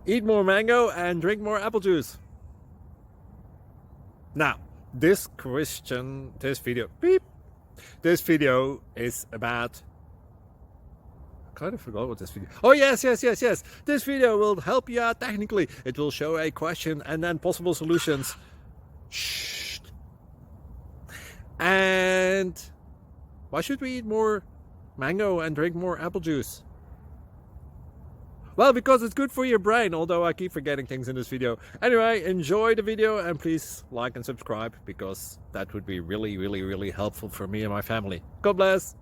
Eat more mango and drink more apple juice. Now, this video is about, I kind of forgot what this video. Oh yes. This video will help you out technically. It will show a question and then possible solutions. Shh. And why should we eat more mango and drink more apple juice? Well, because it's good for your brain, although I keep forgetting things in this video. Anyway, enjoy the video and please like and subscribe, because that would be really helpful for me and my family. God bless!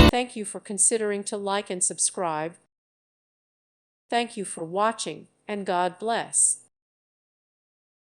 Thank you for considering to like and subscribe. Thank you for watching, and God bless.